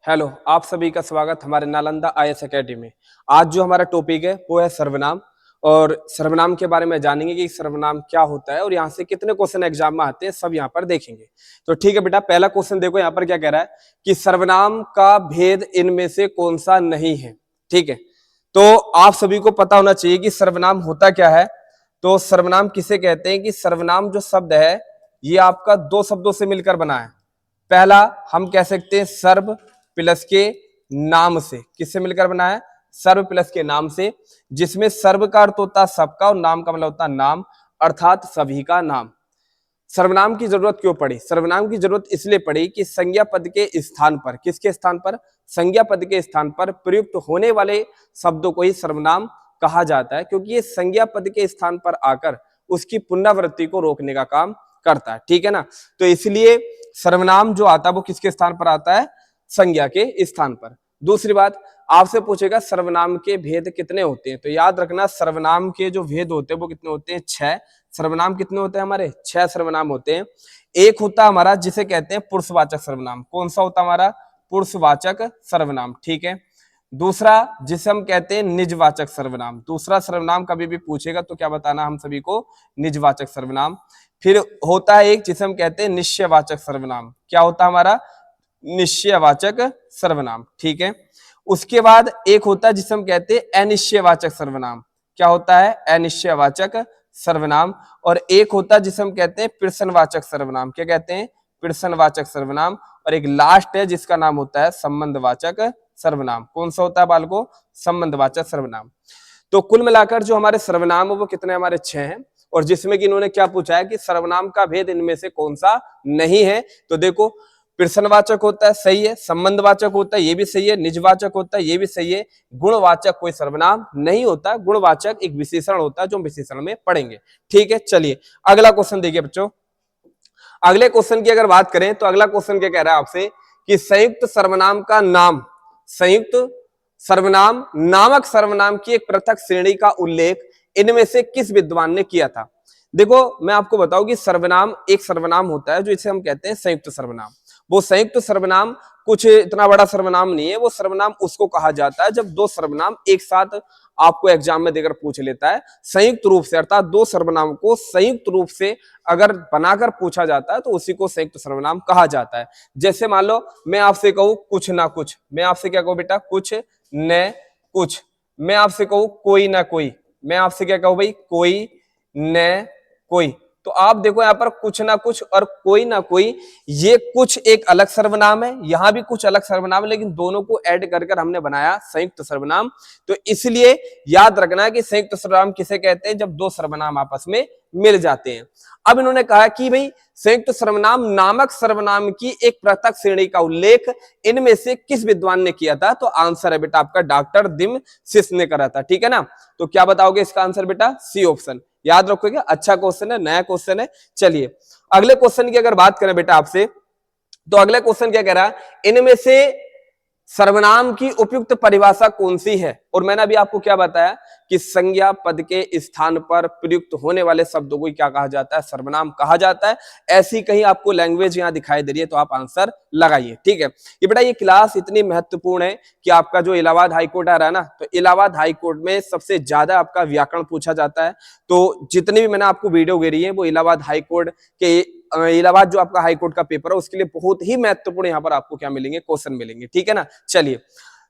Hello, आप सभी का स्वागत हमारे नालंदा आईएएस एकेडमी में। आज जो हमारा टॉपिक है वो है सर्वनाम। और सर्वनाम के बारे में जानेंगे कि सर्वनाम क्या होता है और यहाँ से कितने क्वेश्चन एग्जाम में आते हैं, सब यहाँ पर देखेंगे। तो ठीक है बेटा, पहला क्वेश्चन देखो यहाँ पर क्या कह रहा है कि सर्वनाम का भेद इनमें से कौन सा नहीं है। ठीक है, तो आप सभी को पता होना चाहिए कि सर्वनाम होता क्या है। तो सर्वनाम किसे कहते हैं कि सर्वनाम जो शब्द है ये आपका दो शब्दों से मिलकर बना है। पहला हम कह सकते हैं सर्व प्लस के नाम से। किससे मिलकर बना है? सर्व प्लस के नाम से, जिसमें सर्व का अर्थ होता है सबका और नाम का मतलब होता है नाम, अर्थात सभी का नाम। सर्वनाम की जरूरत क्यों पड़ी? सर्वनाम की जरूरत इसलिए पड़ी कि संज्ञा पद के स्थान पर, किसके स्थान पर? संज्ञा पद के स्थान पर प्रयुक्त होने वाले शब्दों को ही सर्वनाम कहा जाता है, क्योंकि ये संज्ञा पद के स्थान पर आकर उसकी पुनरावृत्ति को रोकने का काम करता है। ठीक है ना, तो इसलिए सर्वनाम जो आता है वो किसके स्थान पर आता है? संज्ञा के स्थान पर। दूसरी बात, आपसे पूछेगा सर्वनाम के भेद कितने होते हैं, तो याद रखना सर्वनाम के जो भेद होते हैं वो कितने होते हैं? 6 सर्वनाम। कितने होते हैं हमारे? 6 सर्वनाम होते हैं। एक होता हमारा जिसे कहते हैं पुरुषवाचक सर्वनाम। कौन सा होता हमारा? पुरुषवाचक सर्वनाम। ठीक है। दूसरा जिसे हम कहते हैं निजवाचक सर्वनाम। दूसरा सर्वनाम कभी भी पूछेगा तो क्या बताना हम सभी को? निजवाचक सर्वनाम। फिर होता है एक जिसे हम कहते हैं निश्चयवाचक सर्वनाम। क्या होता है हमारा? निश्चयवाचक सर्वनाम। ठीक है। उसके बाद एक होता है जिसे हम कहते हैं अनिश्चयवाचक सर्वनाम। क्या होता है? अनिश्चयवाचक सर्वनाम। और एक होता है जिसे हम कहते हैं प्रश्नवाचक सर्वनाम। क्या कहते हैं? प्रश्नवाचक सर्वनाम। और एक लास्ट है जिसका नाम होता है संबंधवाचक सर्वनाम। कौन सा होता है बालको? संबंधवाचक सर्वनाम। तो कुल मिलाकर जो हमारे सर्वनाम है वो कितने? हमारे 6 हैं। और जिसमें कि इन्होंने क्या पूछा है कि सर्वनाम का भेद इनमें से कौन सा नहीं है। तो देखो, प्रश्नवाचक होता है, सही है। संबंधवाचक होता है, ये भी सही है। निजवाचक होता है, ये भी सही है। गुणवाचक कोई सर्वनाम नहीं होता। गुणवाचक एक विशेषण होता है जो हम विशेषण में पढ़ेंगे। ठीक है, चलिए अगला क्वेश्चन देखिए बच्चों। अगले क्वेश्चन की अगर बात करें तो अगला क्वेश्चन क्या कह रहा है आपसे कि संयुक्त सर्वनाम का नाम, संयुक्त सर्वनाम नामक सर्वनाम की एक पृथक श्रेणी का उल्लेख इनमें से किस विद्वान ने किया था? देखो, मैं आपको बताऊं कि सर्वनाम एक सर्वनाम होता है जो इसे हम कहते हैं संयुक्त सर्वनाम। वो संयुक्त सर्वनाम कुछ इतना बड़ा सर्वनाम नहीं है। वो सर्वनाम उसको कहा जाता है जब दो सर्वनाम एक साथ आपको एग्जाम में देकर पूछ लेता है संयुक्त रूप से, अर्थात दो सर्वनाम को संयुक्त रूप से अगर बनाकर पूछा जाता है तो उसी को संयुक्त सर्वनाम कहा जाता है। जैसे मान लो मैं आपसे कहूं कुछ ना कुछ, मैं आपसे क्या कहूं बेटा? कुछ न कुछ। मैं आपसे कहूं कोई ना कोई, मैं आपसे क्या कहूं भाई? कोई न कोई। तो आप देखो यहाँ पर कुछ ना कुछ और कोई ना कोई, ये कुछ एक अलग सर्वनाम है, यहां भी कुछ अलग सर्वनाम है, लेकिन दोनों को ऐड कर कर हमने बनाया संयुक्त सर्वनाम। तो इसलिए याद रखना कि संयुक्त सर्वनाम किसे कहते हैं? जब दो सर्वनाम आपस में मिल जाते हैं। अब इन्होंने कहा कि भाई संयुक्त सर्वनाम नामक सर्वनाम की एक पृथक श्रेणी का उल्लेख इनमें से किस विद्वान ने किया था? तो आंसर है बेटा आपका डॉक्टर दिमसिस ने करा था। ठीक है ना, तो क्या बताओगे इसका आंसर बेटा? C option. याद रखोगे, अच्छा क्वेश्चन है, नया क्वेश्चन है। चलिए अगले क्वेश्चन की अगर बात करें बेटा आपसे, तो अगला क्वेश्चन क्या कह रहा है? इनमें से सर्वनाम की उपयुक्त परिभाषा कौन सी है? और मैंने अभी आपको क्या बताया कि संज्ञा पद के स्थान पर प्रयुक्त होने वाले शब्दों को क्या कहा जाता है? सर्वनाम कहा जाता है। ऐसी कहीं आपको लैंग्वेज यहां दिखाई दे रही है तो आप आंसर लगाइए। ठीक है, ये बेटा ये क्लास इतनी महत्वपूर्ण है कि आपका जो इलाहाबाद हाईकोर्ट आ रहा है ना, तो इलाहाबाद हाईकोर्ट में सबसे ज्यादा आपका व्याकरण पूछा जाता है। तो जितनी भी मैंने आपको वीडियो घेरी है वो इलाहाबाद हाईकोर्ट के, इलाहाबाद जो आपका हाईकोर्ट का पेपर है उसके लिए बहुत ही महत्वपूर्ण यहाँ पर आपको क्या मिलेंगे? क्वेश्चन मिलेंगे। ठीक है ना, चलिए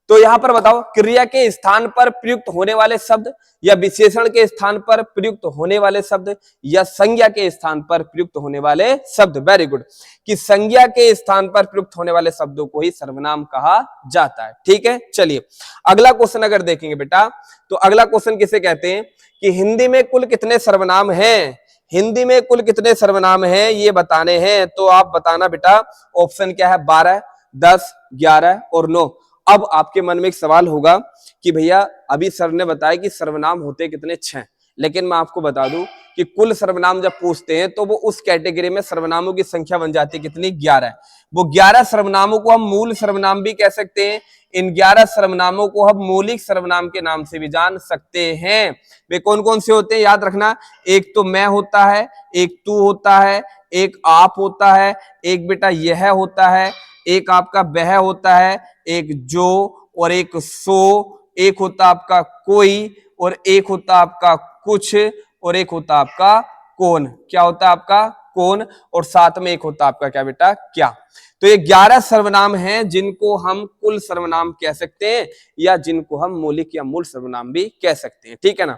तो यहां पर बताओ, क्रिया के स्थान पर प्रयुक्त होने वाले शब्द या विशेषण के स्थान पर प्रयुक्त होने वाले शब्द या संज्ञा के स्थान पर प्रयुक्त होने वाले शब्द। वेरी गुड, कि संज्ञा के स्थान पर प्रयुक्त होने वाले शब्दों को ही सर्वनाम कहा जाता है। ठीक है, चलिए अगला क्वेश्चन अगर देखेंगे बेटा, तो अगला क्वेश्चन किसे कहते हैं कि हिंदी में कुल कितने सर्वनाम हैं? हिंदी में कुल कितने सर्वनाम हैं ये बताने हैं। तो आप बताना बेटा, ऑप्शन क्या है? 12, 10, 11 और 9। अब आपके मन में एक सवाल होगा कि भैया अभी सर ने बताया कि सर्वनाम होते कितने? 6। लेकिन मैं आपको बता दूं कि कुल सर्वनाम जब पूछते हैं तो वो उस कैटेगरी में सर्वनामों की संख्या बन जाती है कितनी, 11। वो 11 सर्वनामों को हम मूल सर्वनाम भी कह सकते हैं। इन 11 सर्वनामों को हम मौलिक सर्वनाम के नाम से भी जान सकते हैं। वे कौन कौन से होते हैं याद रखना, एक तो मैं होता है, एक तू होता है, एक आप होता है, एक बेटा यह होता है, एक आपका वह होता है, एक जो, और एक सो, एक होता आपका कोई, और एक होता आपका कुछ, और एक होता आपका कौन। क्या होता है आपका कौन, और साथ में एक होता आपका क्या बेटा, क्या। तो ये 11 सर्वनाम हैं जिनको हम कुल सर्वनाम कह सकते हैं या जिनको हम मौलिक या मूल सर्वनाम भी कह सकते हैं, ठीक है ना।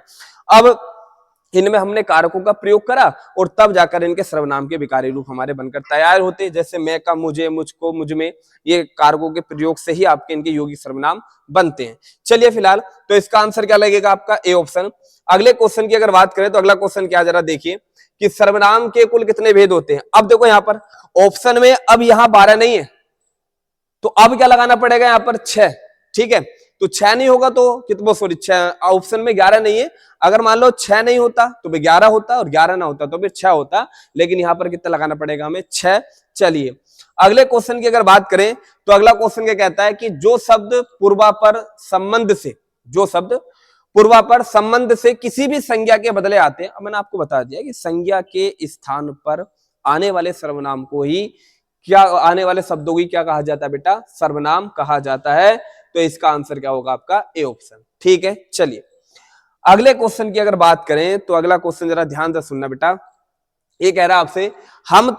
अब इनमें हमने कारकों का प्रयोग करा और तब जाकर इनके सर्वनाम के विकारी रूप हमारे बनकर तैयार होते हैं। जैसे मैं का, मुझे, मुझको, मुझ में, ये कारकों के प्रयोग से ही आपके इनके यौगिक सर्वनाम बनते हैं। चलिए फिलहाल तो इसका आंसर क्या लगेगा आपका, ए ऑप्शन। अगले क्वेश्चन की अगर बात करें तो अगला क्वेश्चन क्या, जरा देखिए कि सर्वनाम के कुल कितने भेद होते हैं। अब देखो यहां पर ऑप्शन में अब यहां 12 नहीं है, तो अब क्या लगाना पड़ेगा यहां पर 6, ठीक है। तो 6 नहीं होगा तो कितना, सॉरी 6, ऑप्शन में 11 नहीं है। अगर मान लो 6 नहीं होता तो भी 11 होता, और 11 ना होता तो भी 6 होता, लेकिन यहां पर कितना लगाना पड़ेगा हमें, 6। चलिए अगले क्वेश्चन की अगर बात करें तो अगला क्वेश्चन क्या कहता है कि जो शब्द पूर्वापर संबंध से, जो शब्द पूर्वापर संबंध से किसी भी संज्ञा के बदले आते हैं। अब मैंने आपको बता दिया कि संज्ञा के स्थान पर आने वाले सर्वनाम को ही क्या, आने वाले शब्दों की क्या कहा जाता है बेटा, सर्वनाम कहा जाता है। तो इसका आंसर क्या होगा आपका, ए ऑप्शन, ठीक है। चलिए अगले क्वेश्चन की अगर बात करें तो अगला क्वेश्चन जरा ध्यान से सुनना बेटा। ये कह रहा है आपसे, हम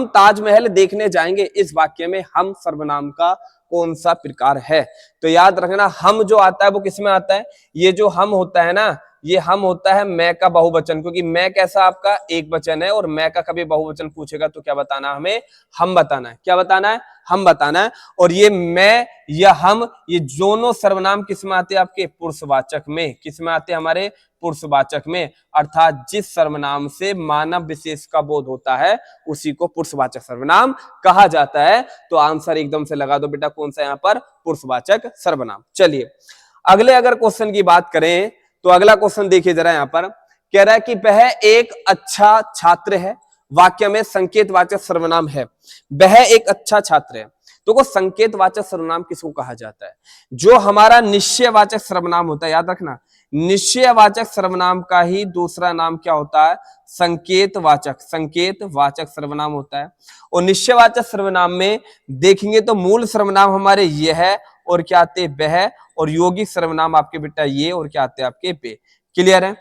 ताजमहल देखने जाएंगे। इस वाक्य में हम सर्वनाम का कौन सा प्रकार है। तो याद रखना हम जो आता है वो किस में आता है, ये जो हम होता है ना, ये हम होता है मैं का बहुवचन, क्योंकि मैं कैसा आपका एक वचन है, और मैं का कभी बहुवचन पूछेगा तो क्या बताना है हमें, हम बताना है। क्या बताना है, हम बताना है। और ये मैं या हम, ये दोनों सर्वनाम किस में आते हैं आपके, पुरुषवाचक में। किस में आते हैं हमारे, पुरुषवाचक में। अर्थात जिस सर्वनाम से मानव विशेष का बोध होता है उसी को पुरुषवाचक सर्वनाम कहा जाता है। तो आंसर एकदम से लगा दो बेटा, कौन सा यहाँ पर, पुरुषवाचक सर्वनाम। चलिए अगले अगर क्वेश्चन की बात करें तो अगला क्वेश्चन देखिए जरा, यहां पर कह रहा है कि वह एक अच्छा छात्र है। वाक्य में संकेतवाचक सर्वनाम है, वह एक अच्छा छात्र है। तो वो संकेतवाचक सर्वनाम किसको कहा जाता है, जो हमारा निश्चयवाचक सर्वनाम होता है। याद रखना, निश्चयवाचक सर्वनाम का ही दूसरा नाम क्या होता है, संकेतवाचक, संकेतवाचक सर्वनाम होता है। और निश्चयवाचक सर्वनाम में देखेंगे तो मूल सर्वनाम हमारे ये है, और क्या आते वह, और यौगिक सर्वनाम आपके बेटा ये, और क्या आते आपके पे। क्लियर है।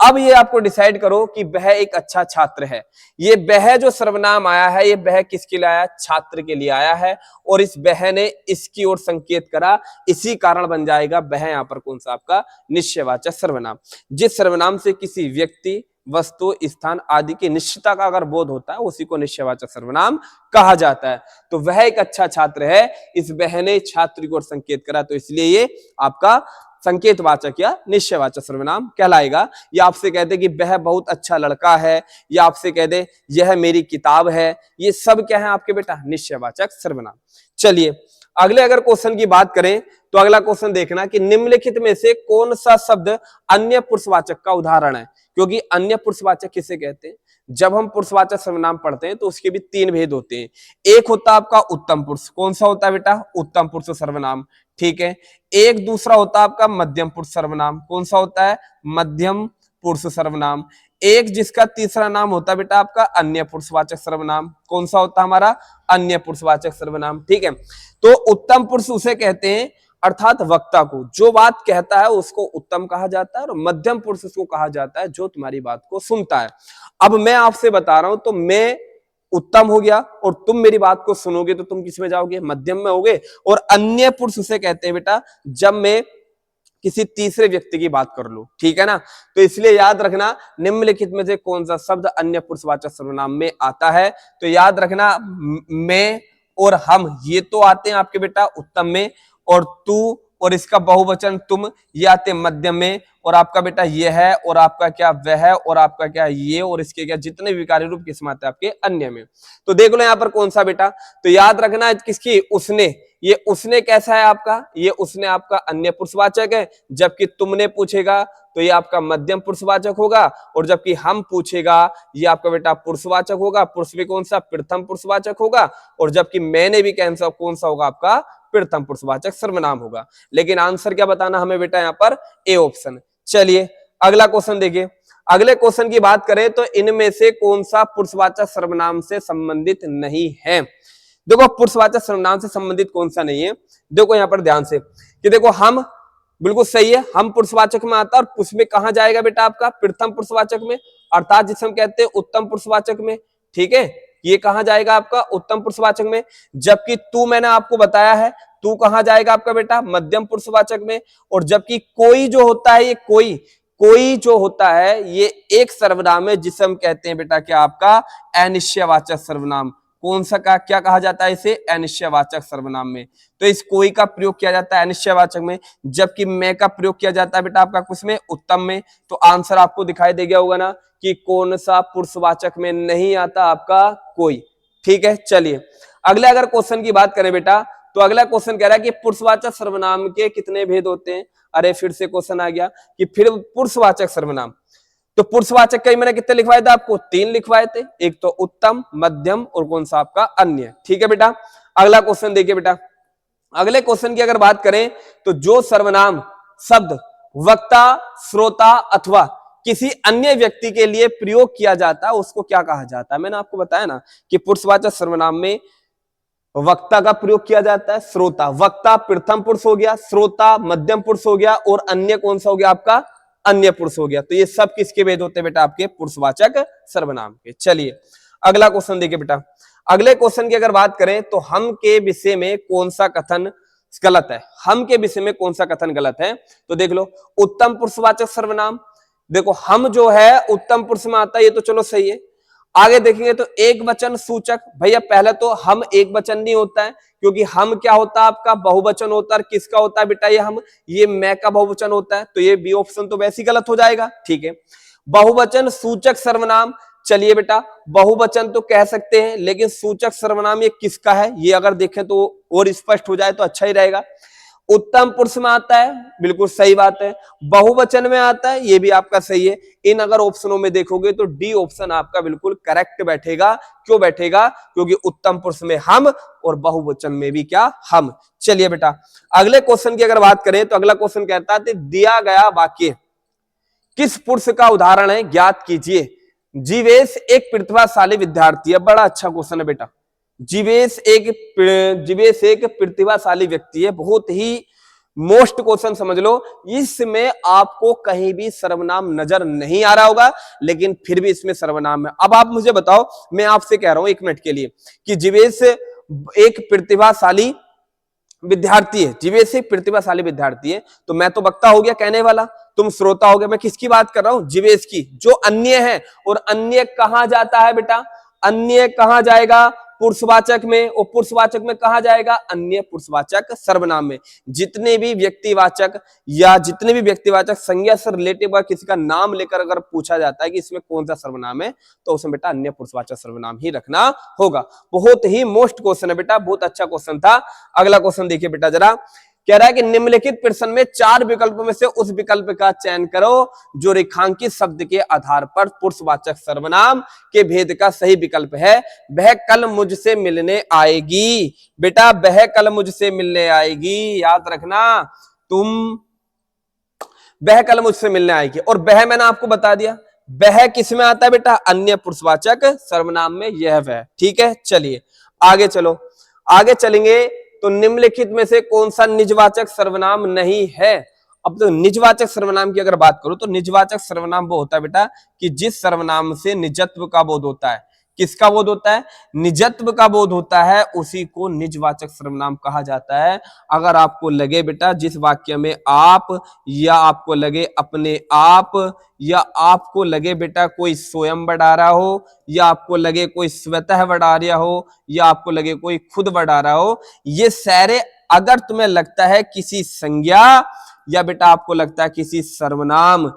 अब ये आपको डिसाइड करो कि वह एक अच्छा छात्र है। ये वह जो सर्वनाम आया है, ये वह किसके लिए आया, छात्र के लिए आया है, और इस वह ने इसकी ओर संकेत करा, इसी कारण बन जाएगा वह यहाँ पर कौन सा आपका, निश्चयवाचक सर्वनाम। जिस सर्वनाम से किसी व्यक्ति, वस्तु, स्थान आदि की निश्चितता का अगर बोध होता है उसी को निश्चयवाचक सर्वनाम कहा जाता है। तो वह एक अच्छा छात्र है, इस वह ने छात्र की ओर संकेत करा, तो इसलिए ये आपका संकेतवाचक या निश्चयवाचक सर्वनाम कहलाएगा। या आपसे कहते कि वह बहुत अच्छा लड़का है, या आपसे कह दे यह मेरी किताब है, ये सब क्या है आपके बेटा, निश्चयवाचक सर्वनाम। चलिए अगले अगर क्वेश्चन की बात करें तो अगला क्वेश्चन देखना कि निम्नलिखित में से कौन सा शब्द अन्य पुरुषवाचक का उदाहरण है। क्योंकि अन्य पुरुषवाचक किसे कहते हैं, जब हम पुरुषवाचक सर्वनाम पढ़ते हैं तो उसके भी 3 भेद होते हैं। एक होता है आपका उत्तम पुरुष, कौन सा होता है बेटा, उत्तम पुरुष सर्वनाम, ठीक है। एक दूसरा होता है आपका मध्यम पुरुष सर्वनाम, कौन सा होता है, मध्यम पुरुष सर्वनाम। एक जिसका तीसरा नाम होता है बेटा आपका अन्य पुरुषवाचक सर्वनाम, कौन सा होता है हमारा, अन्य पुरुषवाचक सर्वनाम, ठीक है। तो उत्तम पुरुष उसे कहते हैं अर्थात वक्ता को, जो बात कहता है उसको उत्तम कहा जाता है, और मध्यम पुरुष उसको कहा जाता है जो तुम्हारी बात को सुनता है। अब मैं आपसे बता रहा हूं तो मैं उत्तम हो गया, और तुम मेरी बात को सुनोगे तो तुम किस में जाओगे, मध्यम में होगे। और अन्य पुरुष उसे कहते हैं बेटा जब मैं किसी तीसरे व्यक्ति की बात कर लूं, ठीक है ना। तो इसलिए याद रखना निम्नलिखित में से कौन सा शब्द अन्य पुरुषवाचक सर्वनाम में आता है। तो याद रखना मैं और हम ये तो आते हैं आपके बेटा उत्तम में, और तू और इसका बहुवचन तुम ये आते मध्यम में, और आपका बेटा ये है, और आपका क्या वह, और आपका क्या ये, और इसके क्या जितने विकारी रूप किस में आते हैं आपके अन्य में। तो देख लो यहाँ पर कौन सा बेटा, तो याद रखना किसकी, उसने। ये उसने कैसा है आपका, ये उसने आपका अन्य पुरुषवाचक है, जबकि तुमने पूछेगा तो ये आपका मध्यम पुरुषवाचक होगा। और जबकि हम पूछेगा ये आपका बेटा पुरुषवाचक होगा। पुरुष भी कौन सा, प्रथम पुरुषवाचक होगा। और जबकि मैंने भी कौन सा होगा आपका प्रथम पुरुषवाचक सर्वनाम होगा। लेकिन आंसर क्या बताना हमें बेटा यहाँ पर, ए ऑप्शन। चलिए अगला क्वेश्चन देखिए। अगले क्वेश्चन की बात करें तो इनमें से कौन सा पुरुषवाचक सर्वनाम से संबंधित नहीं है। देखो पुरुषवाचक सर्वनाम से संबंधित कौन सा नहीं है, देखो यहां पर ध्यान से कि देखो हम, बिल्कुल सही है, हम पुरुषवाचक में आता है और उसमें कहां जाएगा बेटा आपका, प्रथम पुरुषवाचक में, अर्थात जिसे हम कहते हैं उत्तम पुरुषवाचक में। ठीक है, ये कहां जाएगा आपका, उत्तम पुरुषवाचक में। जबकि तू मैंने आपको बताया है, तू कहां जाएगा आपका बेटा, मध्यम पुरुषवाचक में। और जबकि कोई जो होता है, ये कोई जो होता है ये एक सर्वनाम है जिसे हम कहते हैं बेटा क्या आपका, अनिश्चयवाचक सर्वनाम। कौन सा का क्या कहा जाता है इसे, अनिश्चयवाचक सर्वनाम में। तो इस कोई का प्रयोग किया जाता है अनिश्चयवाचक में, जबकि मैं का प्रयोग किया जाता है बेटा आपका किस में, उत्तम में। तो आंसर आपको दिखाई दे गया होगा ना कि कौन सा पुरुषवाचक में नहीं आता आपका कोई। ठीक है, चलिए अगले अगर क्वेश्चन की बात करें बेटा, तो अगला क्वेश्चन कह रहा है कि पुरुषवाचक सर्वनाम के कितने भेद होते हैं। अरे फिर से क्वेश्चन आ गया कि फिर पुरुषवाचक सर्वनाम, तो पुरुषवाचक कई मैंने कितने लिखवाए थे आपको, 3 लिखवाए थे, एक तो उत्तम, मध्यम और कौन सा आपका अन्य। ठीक है बेटा, अगला क्वेश्चन देखिए बेटा। अगले क्वेश्चन की अगर बात करें तो जो सर्वनाम शब्द वक्ता, श्रोता अथवा किसी अन्य व्यक्ति के लिए प्रयोग किया जाता है उसको क्या कहा जाता है। मैंने आपको बताया ना कि पुरुषवाचक सर्वनाम में वक्ता का प्रयोग किया जाता है, श्रोता, वक्ता प्रथम पुरुष हो गया, श्रोता मध्यम पुरुष हो गया और अन्य कौन सा हो गया आपका, अन्य पुरुष हो गया। तो ये सब किसके भेद होते हैं बेटा, आपके पुरुषवाचक सर्वनाम के। चलिए अगला क्वेश्चन देखिए बेटा। अगले क्वेश्चन की अगर बात करें तो हम के विषय में कौन सा कथन गलत है। हम के विषय में कौन सा कथन गलत है, तो देख लो, उत्तम पुरुषवाचक सर्वनाम, देखो हम जो है उत्तम पुरुष में आता है, ये तो चलो सही है। आगे देखेंगे तो एक वचन सूचक, भैया पहले तो हम एक वचन नहीं होता है, क्योंकि हम क्या होता है आपका बहुवचन होता है। किसका होता है बेटा, ये हम, ये मैं का बहुवचन होता है। तो ये बी ऑप्शन तो वैसे ही गलत हो जाएगा। ठीक है, बहुवचन सूचक सर्वनाम, चलिए बेटा बहुवचन तो कह सकते हैं, लेकिन सूचक सर्वनाम ये किसका है, ये अगर देखें तो और स्पष्ट हो जाए तो अच्छा ही रहेगा। उत्तम पुरुष में आता है, बिल्कुल सही बात है। बहुवचन में आता है, ये भी आपका सही है। इन अगर ऑप्शनों में देखोगे तो डी ऑप्शन आपका बिल्कुल करेक्ट बैठेगा। क्यों बैठेगा, क्योंकि उत्तम पुरुष में हम और बहुवचन में भी क्या, हम। चलिए बेटा अगले क्वेश्चन की अगर बात करें तो अगला क्वेश्चन कहता है दिया गया वाक्य किस पुरुष का उदाहरण है, ज्ञात कीजिए। जीवेश एक प्रतिभाशाली विद्यार्थी है। बड़ा अच्छा क्वेश्चन है बेटा। जीवेश एक प्रतिभाशाली व्यक्ति है, बहुत ही मोस्ट क्वेश्चन समझ लो। इसमें आपको कहीं भी सर्वनाम नजर नहीं आ रहा होगा, लेकिन फिर भी इसमें सर्वनाम है। अब आप मुझे बताओ, मैं आपसे कह रहा हूं 1 मिनट के लिए कि जीवेश एक प्रतिभाशाली विद्यार्थी है, जीवेश एक प्रतिभाशाली विद्यार्थी है, तो मैं तो वक्ता हो गया कहने वाला, तुम श्रोता हो गया। मैं किसकी बात कर रहा हूं, जीवेश की, जो अन्य है। और अन्य कहां जाता है बेटा, अन्य कहां जाएगा, पुरुषवाचक में। और पुरुषवाचक में कहा जाएगा, अन्य पुरुषवाचक सर्वनाम में। जितने भी व्यक्तिवाचक या जितने भी व्यक्तिवाचक संज्ञा से रिलेटिव किसी का नाम लेकर अगर पूछा जाता है कि इसमें कौन सा सर्वनाम है, तो उसमें बेटा अन्य पुरुषवाचक सर्वनाम ही रखना होगा। बहुत ही मोस्ट क्वेश्चन है बेटा, बहुत अच्छा क्वेश्चन था। अगला क्वेश्चन देखिए बेटा जरा, कह रहा है कि निम्नलिखित प्रश्न में 4 विकल्पों में से उस विकल्प का चयन करो जो रेखांकित शब्द के आधार पर पुरुषवाचक सर्वनाम के भेद का सही विकल्प है। वह कल मुझसे मिलने आएगी। बेटा वह कल मुझसे मिलने आएगी, याद रखना तुम, वह कल मुझसे मिलने आएगी। और वह मैंने आपको बता दिया, वह किस में आता है बेटा, अन्य पुरुषवाचक सर्वनाम में, यह वह। ठीक है, चलिए आगे चलो, आगे चलेंगे तो निम्नलिखित में से कौन सा निजवाचक सर्वनाम नहीं है। अब तो निजवाचक सर्वनाम की अगर बात करो तो निजवाचक सर्वनाम वो होता है बेटा कि जिस सर्वनाम से निजत्व का बोध होता है। किसका बोध होता है, निजत्व का बोध होता है, उसी को निजवाचक सर्वनाम कहा जाता है। अगर आपको लगे बेटा जिस वाक्य में आप, या आपको लगे अपने आप, या आपको लगे बेटा कोई स्वयं बढ़ा रहा हो, या आपको लगे कोई स्वतः बढ़ा रहा हो, या आपको लगे कोई खुद बढ़ा रहा हो, ये सारे अगर तुम्हें लगता है किसी संज्ञा या बेटा आपको लगता है किसी सर्वनाम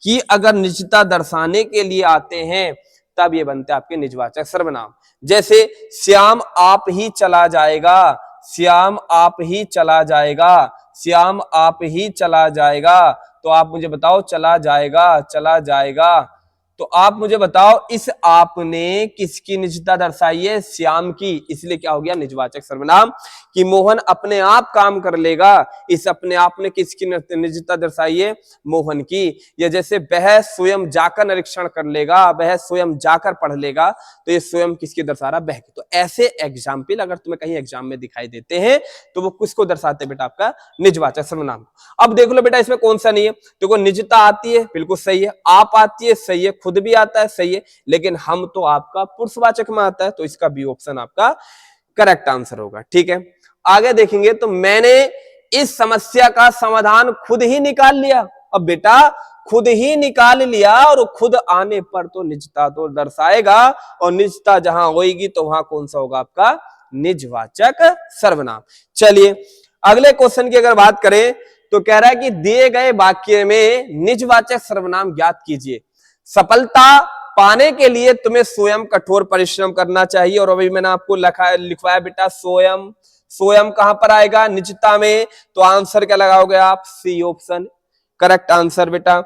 की अगर निजता दर्शाने के लिए आते हैं, तब ये बनते हैं आपके निजवाचक सर्वनाम। जैसे श्याम आप ही चला जाएगा, श्याम आप ही चला जाएगा, श्याम आप ही चला जाएगा। तो आप मुझे बताओ चला जाएगा, चला जाएगा। तो आप मुझे बताओ इस आपने किसकी निजता दर्शाई है? श्याम की, इसलिए क्या हो गया? निजवाचक सर्वनाम। कि मोहन अपने आप काम कर लेगा, इस अपने आप ने किसकी निजता दर्शाई है? मोहन की। या जैसे वह स्वयं जाकर निरीक्षण कर लेगा, वह स्वयं जाकर पढ़ लेगा, तो ये स्वयं किसकी दर्शा रहा? वह की। तो ऐसे एग्जाम्पल अगर तुम्हें कहीं एग्जाम में दिखाई देते हैं तो वो किसको दर्शाते हैं बेटा? आपका निजवाचक सर्वनाम। अब देख लो बेटा इसमें कौन सा नहीं है। देखो निजता आती है, बिल्कुल सही है। आप आती है, सही है। खुद भी आता है, सही है। लेकिन हम तो आपका पुरुषवाचक में आता है, तो इसका बी ऑप्शन आपका करेक्ट आंसर होगा। ठीक है, आगे देखेंगे तो मैंने इस समस्या का समाधान खुद ही निकाल लिया। अब बेटा खुद ही निकाल लिया और खुद आने पर तो निजता तो दर्शाएगा, और निजता जहां होगी तो वहां कौन सा होगा? आपका निजवाचक सर्वनाम। चलिए अगले क्वेश्चन की अगर बात करें तो कह रहा है कि दिए गए वाक्य में निजवाचक सर्वनाम ज्ञात कीजिए। सफलता पाने के लिए तुम्हें स्वयं कठोर परिश्रम करना चाहिए। और अभी मैंने आपको लिखवाया बेटा स्वयं। स्वयं कहां पर आएगा? निजता में। तो आंसर क्या लगाओगे आप? सी ऑप्शन करेक्ट आंसर बेटा।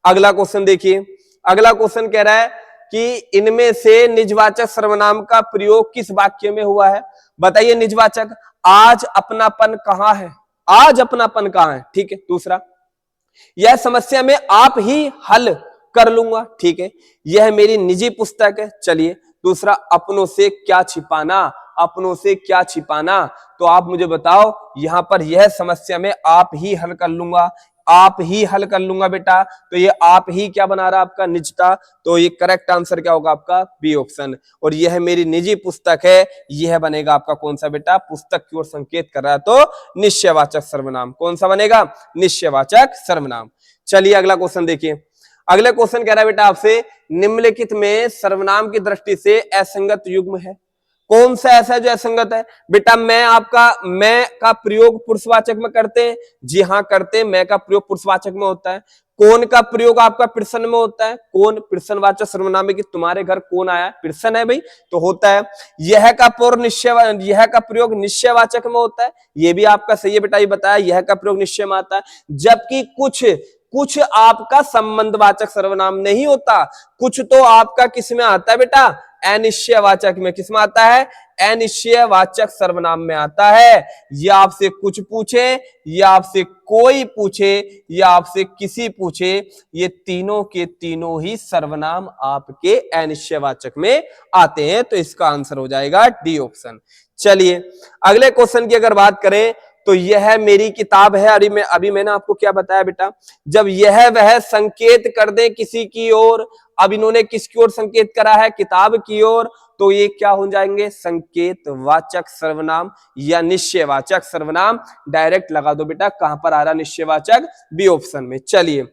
अगला क्वेश्चन देखिए, अगला क्वेश्चन कह रहा है कि इनमें से निजवाचक सर्वनाम का प्रयोग किस वाक्य में हुआ है? बताइए निजवाचक। आज अपनापन कहां है? आज अपनापन कहां है? ठीक है। दूसरा, यह समस्या में आप ही हल कर लूंगा। ठीक है। यह मेरी निजी पुस्तक है। चलिए दूसरा, अपनों से क्या छिपाना? अपनों से क्या छिपाना? तो आप मुझे बताओ यहां पर यह समस्या में आप ही हल कर लूंगा, आप ही हल कर लूंगा बेटा। तो ये आप ही क्या बना रहा? आपका निजता। तो ये करेक्ट आंसर क्या होगा? आपका बी ऑप्शन। और यह मेरी निजी पुस्तक है, यह बनेगा आपका कौन सा बेटा? पुस्तक की ओर संकेत कर रहा है, तो निश्चयवाचक सर्वनाम। कौन सा बनेगा? निश्चयवाचक सर्वनाम। चलिए अगला क्वेश्चन देखिए। अगले क्वेश्चन कह रहा है बेटा आपसे, निम्नलिखित में सर्वनाम की दृष्टि से असंगत युग्म है। कौन सा ऐसा है जो असंगत है? बेटा मैं का प्रयोग पुरुषवाचक में करते हैं। जी हाँ करते हैं। मैं का प्रयोग पुरुषवाचक में होता है। कौन का प्रयोग आपका प्रश्न में होता है। कौन प्रश्नवाचक सर्वनाम है कि तुम्हारे घर कौन आया? प्रश्न है भाई, तो होता है। यह का यह का प्रयोग निश्चयवाचक में होता है। ये भी आपका सही है बेटा, ये बताया यह का प्रयोग निश्चय में आता है। जबकि कुछ आपका संबंधवाचक सर्वनाम नहीं होता। कुछ तो आपका किस में आता है बेटा? अनिश्चयवाचक में। किस में आता है? अनिश्चयवाचक सर्वनाम में आता है। या आपसे कुछ पूछे, या आपसे कोई पूछे, या आपसे किसी पूछे, ये तीनों के तीनों ही सर्वनाम आपके अनिश्चयवाचक में आते हैं। तो इसका आंसर हो जाएगा डी ऑप्शन। चलिए अगले क्वेश्चन की अगर बात करें तो यह मेरी किताब है। अभी मैंने आपको क्या बताया बेटा? जब यह वह संकेत कर दे किसी की ओर, अब इन्होंने किसकी ओर संकेत करा है? किताब की ओर। तो ये क्या हो जाएंगे? संकेतवाचक सर्वनाम या निश्चयवाचक सर्वनाम। डायरेक्ट लगा दो बेटा, कहां पर आ रहा निश्चयवाचक? बी ऑप्शन में। चलिए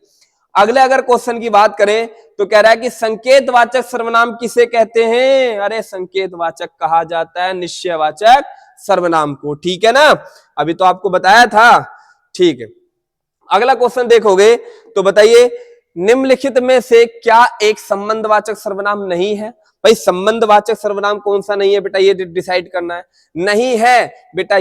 अगले अगर क्वेश्चन की बात करें तो कह रहा है कि संकेतवाचक सर्वनाम किसे कहते हैं? अरे संकेतवाचक कहा जाता है निश्चयवाचक सर्वनाम को। ठीक है ना, अभी तो आपको बताया था। ठीक है, अगला क्वेश्चन देखोगे तो बताइए निम्नलिखित में से क्या एक संबंधवाचक सर्वनाम नहीं है? भाई संबंधवाचक सर्वनाम कौन सा नहीं है बेटा? ये डिसाइड करना है। नहीं है बेटा,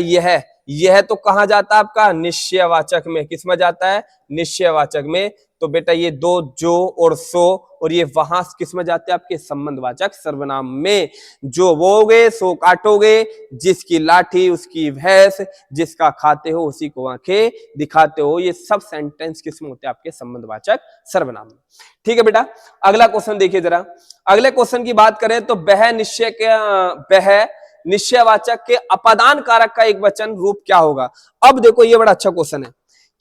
यह तो कहा जाता है आपका निश्चयवाचक में। किस में जाता है? निश्चयवाचक में। तो बेटा ये दो, जो और सो, और ये वहां किस में जाते हैं? आपके संबंधवाचक सर्वनाम में। जो बोगे सो काटोगे, जिसकी लाठी उसकी भैंस, जिसका खाते हो उसी को आंखें दिखाते हो, ये सब सेंटेंस किस में होते हैं? आपके संबंधवाचक सर्वनाम में। ठीक है बेटा, अगला क्वेश्चन देखिए जरा। अगले क्वेश्चन की बात करें तो वह निश्चयवाचक के अपादान कारक का एक वचन रूप क्या होगा? अब देखो ये बड़ा अच्छा क्वेश्चन है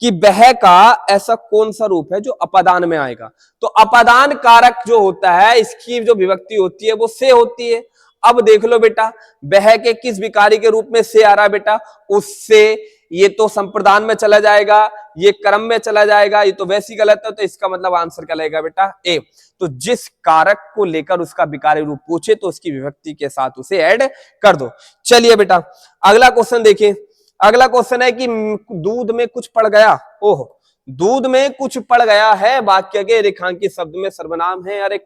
कि वह का ऐसा कौन सा रूप है जो अपादान में आएगा? तो अपादान कारक जो होता है, इसकी जो विभक्ति होती है वो से होती है। अब देख लो बेटा, वह के किस विकारी के रूप में से आ रहा है बेटा? उससे। ये तो संप्रदान में चला जाएगा, ये क्रम में चला जाएगा, ये तो वैसी गलत है। तो इसका मतलब आंसर क्या लगेगा बेटा? ए। तो जिस कारक को लेकर उसका विकारी रूप पूछे तो उसकी विभक्ति के साथ उसे ऐड कर दो। चलिए बेटा अगला क्वेश्चन देखिए। अगला क्वेश्चन है कि दूध में कुछ पड़ गया। ओह, दूध में कुछ पड़ गया है वाक्य के रेखांकित शब्द में सर्वनाम है। अरे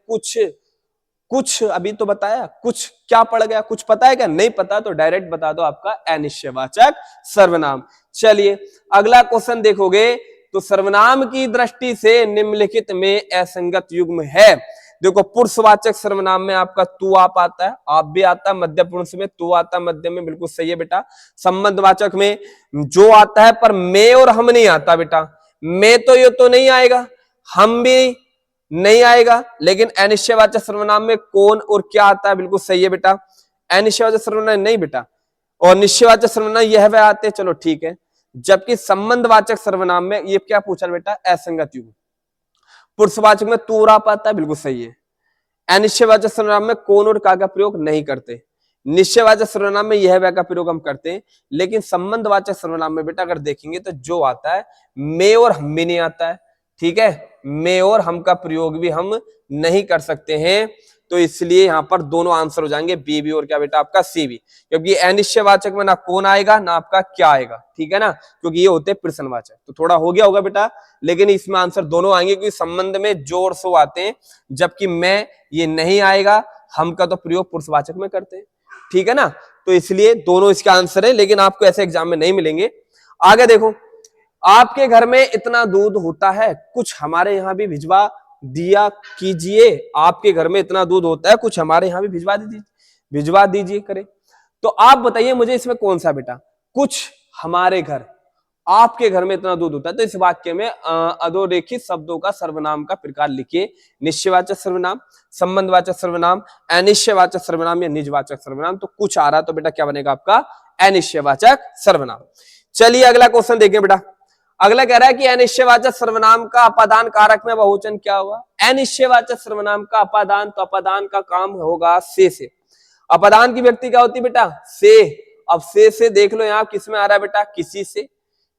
कुछ अभी तो बताया, कुछ क्या पड़ गया? कुछ पता है क्या? नहीं पता तो डायरेक्ट बता दो, आपका अनिश्चयवाचक सर्वनाम। चलिए अगला क्वेश्चन देखोगे तो सर्वनाम की दृष्टि से निम्नलिखित में असंगत युग्म है। देखो, पुरुषवाचक सर्वनाम में आपका तू आप आता है, आप भी आता है, मध्य पुरुष में तू आता है मध्य में, बिल्कुल सही है बेटा। संबंधवाचक में जो आता है पर मैं और हम नहीं आता बेटा। मैं तो ये तो नहीं आएगा, हम भी नहीं आएगा, लेकिन अनिश्चयवाचक सर्वनाम में कौन और क्या आता है, बिल्कुल सही है बेटा। अनिश्चयवाचक सर्वनाम नहीं बेटा, और निश्चयवाचक सर्वनाम यह वह आते, चलो ठीक है। जबकि संबंधवाचक सर्वनाम में ये क्या पूछा बेटा, असंगत युग्म। पुरुषवाचक में तू और आप आता है, बिल्कुल सही है। अनिश्चयवाचक सर्वनाम में कौन और का प्रयोग नहीं करते। निश्चयवाचक सर्वनाम में यह वह का प्रयोग हम करते हैं, लेकिन संबंधवाचक सर्वनाम में बेटा अगर देखेंगे तो जो आता है मैं और हम भी नहीं आता है, ठीक है। मैं और हम का प्रयोग भी हम नहीं कर सकते हैं, तो इसलिए यहां पर दोनों आंसर हो जाएंगे, बी भी और क्या बेटा आपका सी भी, क्योंकि अनिश्चयवाचक में ना कौन आएगा ना आपका क्या आएगा, ठीक है ना, क्योंकि ये होते हैं प्रश्नवाचक। तो थोड़ा हो गया होगा बेटा, लेकिन इसमें आंसर दोनों आएंगे, क्योंकि संबंध में जो और सो आते हैं, जबकि मैं ये नहीं आएगा, हम का तो प्रयोग पुरुषवाचक में करते हैं, ठीक है ना। तो इसलिए दोनों इसका आंसर है, लेकिन आपको ऐसे एग्जाम में नहीं मिलेंगे। आगे देखो, आपके घर में इतना दूध होता है, कुछ हमारे यहाँ भी भिजवा दिया कीजिए। आपके घर में इतना दूध होता है, कुछ हमारे यहाँ भी भिजवा दीजिए करे। तो आप बताइए मुझे इसमें कौन सा बेटा, कुछ हमारे घर, आपके घर में इतना दूध होता है। तो इस वाक्य में अधोरेखित शब्दों का सर्वनाम का प्रकार लिखिए। निश्चयवाचक सर्वनाम, संबंधवाचक सर्वनाम, अनिश्चयवाचक सर्वनाम या निजवाचक सर्वनाम। तो कुछ आ रहा तो बेटा क्या बनेगा आपका, अनिश्चयवाचक सर्वनाम। चलिए अगला क्वेश्चन देखें बेटा। अगला कह रहा है कि अनिश्चयवाचक सर्वनाम का अपादान कारक में बहुवचन क्या हुआ। अनिश्चयवाचक सर्वनाम का अपादान, तो अपादान का काम होगा से। अपादान की व्यक्ति क्या होती है बेटा, से। अब से देख लो यहाँ किसमें आ रहा है बेटा, किसी से,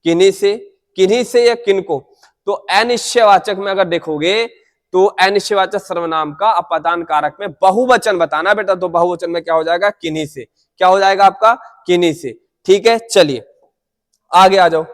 किन्हीं से या किनको। तो अनिश्चयवाचक में अगर देखोगे तो अनिश्चयवाचक सर्वनाम का अपादान कारक में बहुवचन बताना बेटा, तो बहुवचन में क्या हो जाएगा, किन्हीं से। क्या हो जाएगा आपका, किन्हीं से, ठीक है। चलिए आगे आ जाओ।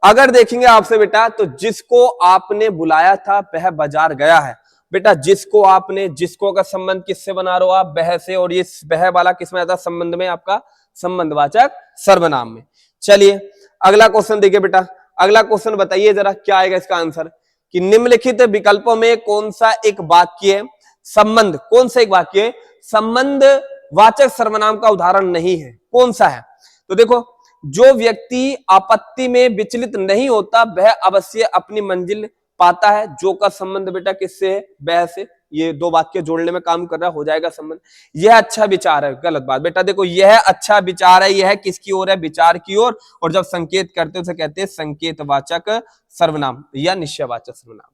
अगर देखेंगे आपसे बेटा, तो जिसको आपने बुलाया था वह बाजार गया है। बेटा जिसको आपने, जिसको का संबंध किससे बना रहे हो आप, वह से, और ये वह वाला किसमें आता है, संबंध में, आपका संबंधवाचक सर्वनाम में। चलिए अगला क्वेश्चन देखिए बेटा। अगला क्वेश्चन बताइए जरा क्या आएगा इसका आंसर, कि निम्नलिखित विकल्पों में कौन सा एक वाक्य संबंध, कौन सा एक वाक्य संबंध वाचक सर्वनाम का उदाहरण नहीं है, कौन सा है। तो देखो, जो व्यक्ति आपत्ति में विचलित नहीं होता वह अवश्य अपनी मंजिल पाता है। जो का संबंध बेटा किससे है, वह से। ये दो वाक्य जोड़ने में काम कर रहा है, हो जाएगा संबंध। यह अच्छा विचार है, गलत बात बेटा। देखो यह अच्छा विचार है, यह किसकी ओर है, विचार की ओर। और जब संकेत करते हैं उसे कहते हैं संकेतवाचक सर्वनाम या निश्चयवाचक सर्वनाम।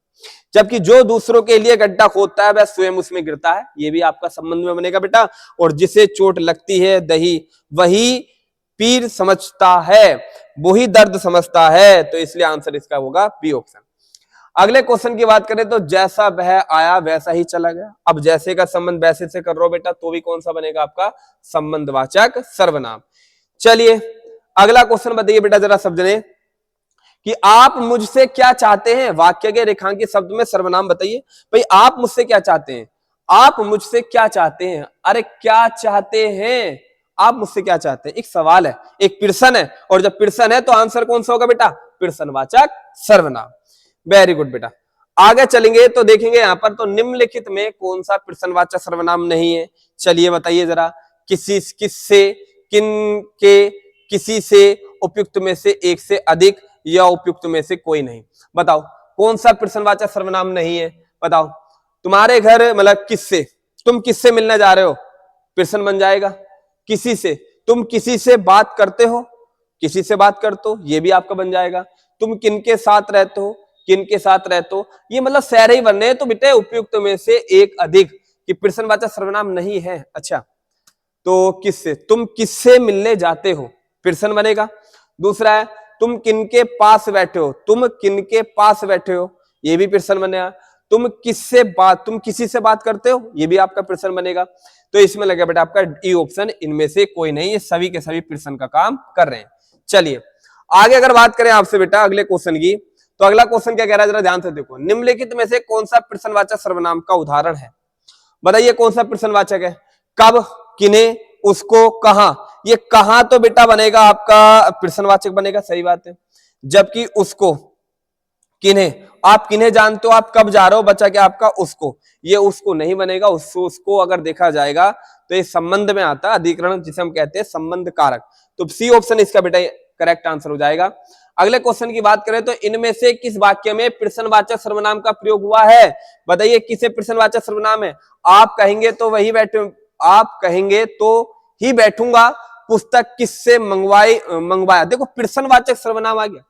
जबकि जो दूसरों के लिए गड्ढा खोदता है वह स्वयं उसमें गिरता है, ये भी आपका संबंध में बनेगा बेटा। और जिसे चोट लगती है दही वही पीर समझता है, वही दर्द समझता है। तो इसलिए आंसर इसका होगा बी ऑप्शन। अगले क्वेश्चन की बात करें तो जैसा वह आया वैसा ही चला गया। अब जैसे का संबंध वैसे से कर रहे हो बेटा, तो भी कौन सा बनेगा आपका, संबंधवाचक सर्वनाम। चलिए अगला क्वेश्चन बताइए बेटा जरा सब जने, कि आप मुझसे क्या चाहते हैं। वाक्य के रेखांकित शब्द में सर्वनाम बताइए। भाई आप मुझसे क्या चाहते हैं, आप मुझसे क्या चाहते हैं। अरे क्या चाहते हैं, आप मुझसे क्या चाहते हैं, एक सवाल है, एक प्रश्न है। और जब प्रश्न है तो आंसर कौन सा होगा बेटा, प्रश्नवाचक सर्वनाम। वेरी गुड बेटा। आगे चलेंगे तो देखेंगे यहां पर, तो निम्नलिखित में कौन सा प्रश्नवाचक सर्वनाम नहीं है। चलिए बताइए जरा, किसी, किससे, किन के, किसी से, उपयुक्त में से एक से अधिक, या उपयुक्त में से कोई नहीं। बताओ कौन सा प्रश्नवाचक सर्वनाम नहीं है, बताओ। तुम्हारे घर मतलब किससे, तुम किससे मिलने जा रहे हो, प्रश्न बन जाएगा। किसी से, तुम किसी से बात करते हो, किसी से बात करते हो, ये भी आपका बन जाएगा। तुम किनके साथ रहते हो, किनके साथ रहते हो, ये मतलब सारे ही बनने हैं। तो बेटे उपयुक्त में से एक अधिक कि प्रश्नवाचक सर्वनाम नहीं है। अच्छा, तो किससे, तुम किससे मिलने जाते हो, प्रश्न बनेगा। दूसरा है तुम किनके पास बैठे हो, तुम किनके पास बैठे हो, ये भी प्रश्न बनेगा। तुम किससे बात, तुम किसी से बात करते हो, ये भी आपका प्रश्न बनेगा। तो इसमें लगे बेटा आपका डी ऑप्शन, इनमें से कोई नहीं, ये सभी के सभी प्रश्न का काम कर रहे हैं। चलिए आगे अगर बात करें आपसे बेटा अगले क्वेश्चन की, तो अगला क्वेश्चन क्या कह रहा है जरा ध्यान से देखो। निम्नलिखित में से कौन सा प्रश्नवाचक सर्वनाम का उदाहरण है, बताइए कौन सा प्रश्नवाचक है। कब, किन्हें, उसको, कहां। ये कहां तो बेटा बनेगा आपका प्रश्नवाचक बनेगा, सही बात है। जबकि उसको, किन्हें, आप किन्हें जानते हो, आप कब जा रहे हो, बचा क्या आपका उसको, ये उसको नहीं बनेगा, उसको अगर देखा जाएगा तो ये संबंध में आता है, अधिकरण जिसे हम कहते हैं संबंध कारक। तो सी ऑप्शन इसका बेटा करेक्ट आंसर हो जाएगा। अगले क्वेश्चन की बात करें तो इनमें से किस वाक्य में प्रश्नवाचक सर्वनाम का प्रयोग हुआ है, बताइए किसे प्रश्नवाचक सर्वनाम है। आप कहेंगे तो वही बैठे, आप कहेंगे तो ही बैठूंगा, पुस्तक किससे मंगवाया, देखो प्रश्नवाचक सर्वनाम आ गया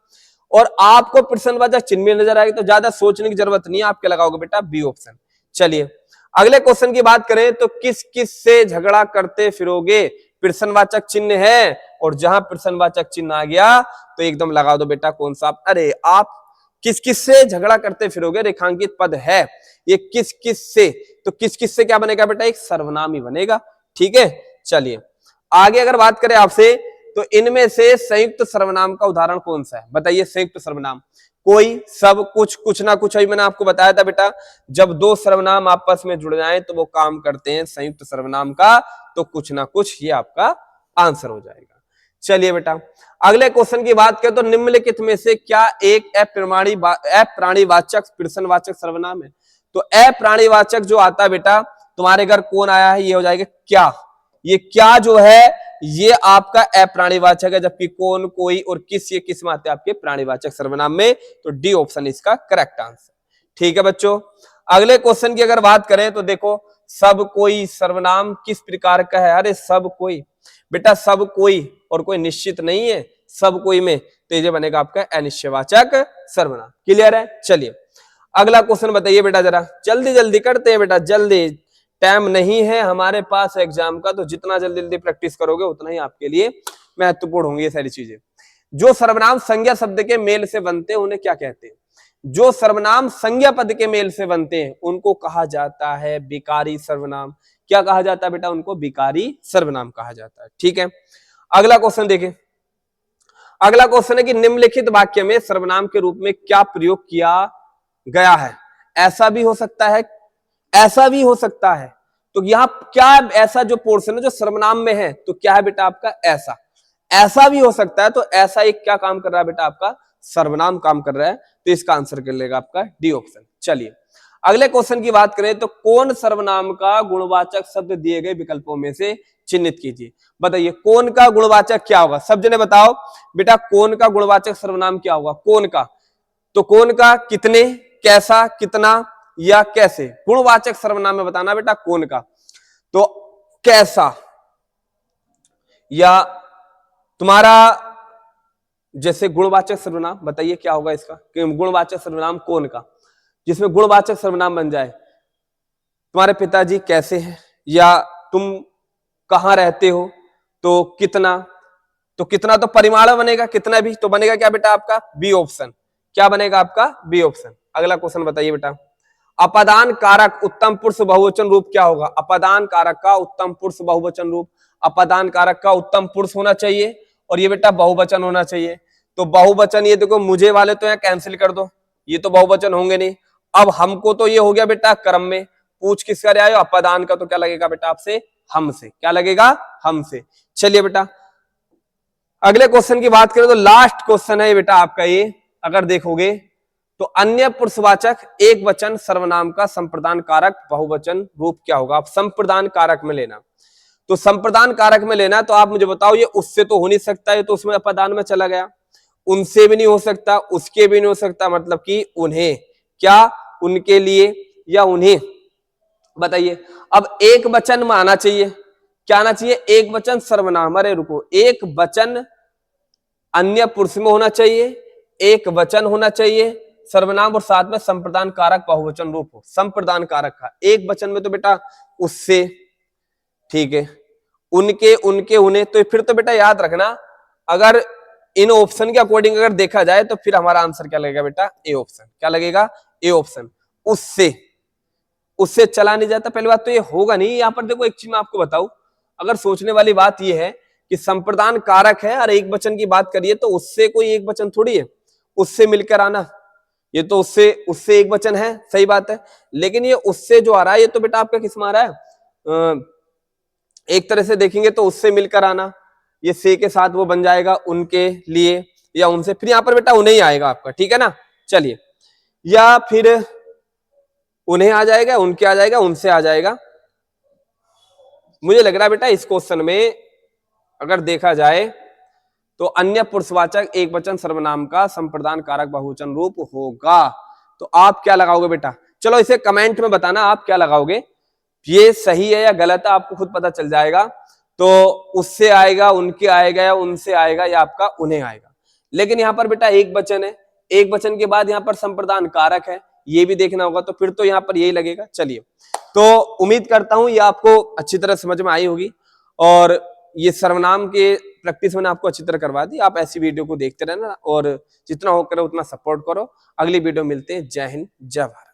और आपको प्रश्नवाचक चिन्ह में नजर आएगा, तो ज्यादा सोचने की जरूरत नहीं है, आप क्या लगाओगे बेटा बी ऑप्शन। चलिए अगले क्वेश्चन की बात करें तो किस किस से झगड़ा करते फिरोगे, प्रश्नवाचक चिन्ह है और जहां प्रश्नवाचक चिन्ह आ गया तो एकदम लगा दो बेटा कौन सा, अरे आप किस किस से झगड़ा करते फिरोगे, रेखांकित पद है ये किस किस से, तो किस किस से क्या बनेगा बेटा, एक सर्वनाम ही बनेगा। ठीक है चलिए आगे अगर बात करें आपसे तो इनमें से संयुक्त सर्वनाम का उदाहरण कौन सा है, बताइए संयुक्त सर्वनाम, कोई, सब, कुछ, कुछ ना कुछ, अभी मैंने आपको बताया था बेटा जब दो सर्वनाम आपस में जुड़ जाएं तो वो काम करते हैं संयुक्त सर्वनाम का, तो कुछ ना कुछ ये आपका आंसर हो जाएगा। चलिए बेटा अगले क्वेश्चन की बात करें तो निम्नलिखित में से क्या एक अप्राणीवाचक प्रश्नवाचक सर्वनाम है, तो अप्राणीवाचक जो आता है बेटा तुम्हारे घर कौन आया है, ये हो जाएगा क्या, ये क्या जो है ये आपका अप्राणीवाचक है, जबकि कौन, कोई और किस ये किस में आते हैं आपके प्राणीवाचक सर्वनाम में, तो डी ऑप्शन इसका करेक्ट आंसर। ठीक है बच्चों अगले क्वेश्चन की अगर बात करें तो देखो सब कोई सर्वनाम किस प्रकार का है, अरे सब कोई, बेटा सब कोई और कोई निश्चित नहीं है, सब कोई में तो ये बनेगा आपका अनिश्चयवाचक सर्वनाम। क्लियर है। चलिए अगला क्वेश्चन बताइए बेटा जरा, जल्दी जल्दी करते हैं बेटा, जल्दी, टाइम नहीं है हमारे पास एग्जाम का, तो जितना जल्दी जल्दी प्रैक्टिस करोगे उतना ही आपके लिए महत्वपूर्ण होंगी ये सारी चीजें। जो सर्वनाम संज्ञा शब्द के मेल से बनते हैं उन्हें क्या कहते हैं, जो सर्वनाम संज्ञा पद के मेल से बनते हैं उनको कहा जाता है विकारी सर्वनाम। क्या कहा जाता है बेटा, उनको विकारी सर्वनाम कहा जाता है। ठीक है अगला क्वेश्चन देखें, अगला क्वेश्चन है कि निम्नलिखित वाक्य में सर्वनाम के रूप में क्या प्रयोग किया गया है, ऐसा भी हो सकता है, ऐसा भी हो सकता है, तो यहां क्या ऐसा जो पोर्शन है जो सर्वनाम में है तो क्या है बेटा आपका ऐसा, ऐसा भी हो सकता है, तो ऐसा एक क्या काम कर रहा है बेटा आपका सर्वनाम काम कर रहा है, तो इसका आंसर कर लेगा आपका डी ऑप्शन। चलिए अगले क्वेश्चन की बात करें तो कौन सर्वनाम का गुणवाचक शब्द दिए गए विकल्पों में से चिन्हित कीजिए, बताइए कौन का गुणवाचक क्या होगा, सब जने बताओ बेटा कौन का गुणवाचक सर्वनाम क्या होगा, कौन का, तो कौन का, कितने, कैसा, कितना या कैसे, गुणवाचक सर्वनाम में बताना बेटा कौन का, तो कैसा या तुम्हारा जैसे गुणवाचक सर्वनाम, बताइए क्या होगा इसका, गुणवाचक सर्वनाम कौन का, जिसमें गुणवाचक सर्वनाम बन जाए, तुम्हारे पिताजी कैसे हैं, या तुम कहां रहते हो, तो कितना, तो कितना तो परिमाण बनेगा, कितना भी तो बनेगा क्या बेटा आपका बी ऑप्शन, क्या बनेगा आपका बी ऑप्शन। अगला क्वेश्चन बताइए बेटा, अपादान कारक उत्तम पुरुष बहुवचन रूप क्या होगा, अपादान कारक का उत्तम पुरुष बहुवचन रूप, अपादान कारक का उत्तम पुरुष होना चाहिए और ये बेटा बहुवचन होना चाहिए, तो बहुवचन ये देखो मुझे वाले तो यहाँ कैंसिल कर दो, ये तो बहुवचन होंगे नहीं, अब हमको तो ये हो गया बेटा क्रम में, पूछ किसका रहे आयो अपादान का, तो क्या लगेगा बेटा आपसे हमसे, क्या लगेगा हमसे। चलिए बेटा अगले क्वेश्चन की बात करें तो लास्ट क्वेश्चन है बेटा आपका ये, अगर देखोगे तो अन्य पुरुषवाचक एक वचन सर्वनाम का संप्रदान कारक बहुवचन रूप क्या होगा, आप संप्रदान कारक में लेना, तो संप्रदान कारक में लेना, तो आप मुझे बताओ ये उससे तो हो नहीं सकता, ये तो उसमें अपादान में चला गया, उनसे भी नहीं हो सकता, उसके भी नहीं हो सकता, मतलब कि उन्हें, क्या उनके लिए या उन्हें, बताइए। अब एक वचन में आना चाहिए, क्या आना चाहिए, एक वचन सर्वनाम, अरे रुको, एक वचन अन्य पुरुष में होना चाहिए, एक वचन होना चाहिए सर्वनाम और साथ में संप्रदान कारक बहुवचन रूप हो, संप्रदान कारक का एक वचन में तो बेटा उससे, ठीक है, उनके, उनके, उन्हें, तो फिर तो बेटा याद रखना अगर इन ऑप्शन के अकॉर्डिंग अगर देखा जाए तो फिर हमारा आंसर क्या लगेगा बेटा ए ऑप्शन, क्या लगेगा ए ऑप्शन, उससे, उससे चला नहीं जाता, पहली बात तो ये होगा नहीं। यहां पर देखो एक चीज मैं आपको बताऊं, अगर सोचने वाली बात ये है कि संप्रदान कारक है और एक वचन की बात करिए तो उससे कोई एक वचन थोड़ी है, उससे मिलकर आना, ये तो उससे एक वचन है, सही बात है, लेकिन ये उससे जो आ रहा है ये तो बेटा आपका किस में आ रहा है, एक तरह से देखेंगे तो उससे मिलकर आना, ये से के साथ वो बन जाएगा उनके लिए या उनसे, फिर यहाँ पर बेटा उन्हें ही आएगा आपका, ठीक है ना। चलिए या फिर उन्हें आ जाएगा, उनके आ जाएगा, उनसे आ जाएगा। मुझे लग रहा है बेटा इस क्वेश्चन में अगर देखा जाए तो अन्य पुरुषवाचक एकवचन सर्वनाम का संप्रदान कारक बहुवचन रूप होगा। तो आप क्या लगाओगे बेटा? चलो इसे कमेंट में बताना आप क्या लगाओगे, ये सही है या गलत है आपको खुद पता चल जाएगा। तो उससे आएगा, उनके आएगा, या उनसे आएगा, या आपका उन्हें आएगा। लेकिन यहाँ पर बेटा एक वचन है, एक वचन के बाद यहाँ पर संप्रदान कारक है, ये भी देखना होगा। तो फिर तो यहाँ पर यही लगेगा। चलिए, तो उम्मीद करता हूं ये आपको अच्छी तरह समझ में आई होगी, और ये सर्वनाम के प्रैक्टिस मैंने आपको अच्छी तरह करवा दी। आप ऐसी वीडियो को देखते रहना और जितना हो करे उतना सपोर्ट करो। अगली वीडियो मिलते हैं। जय हिंद, जय भारत।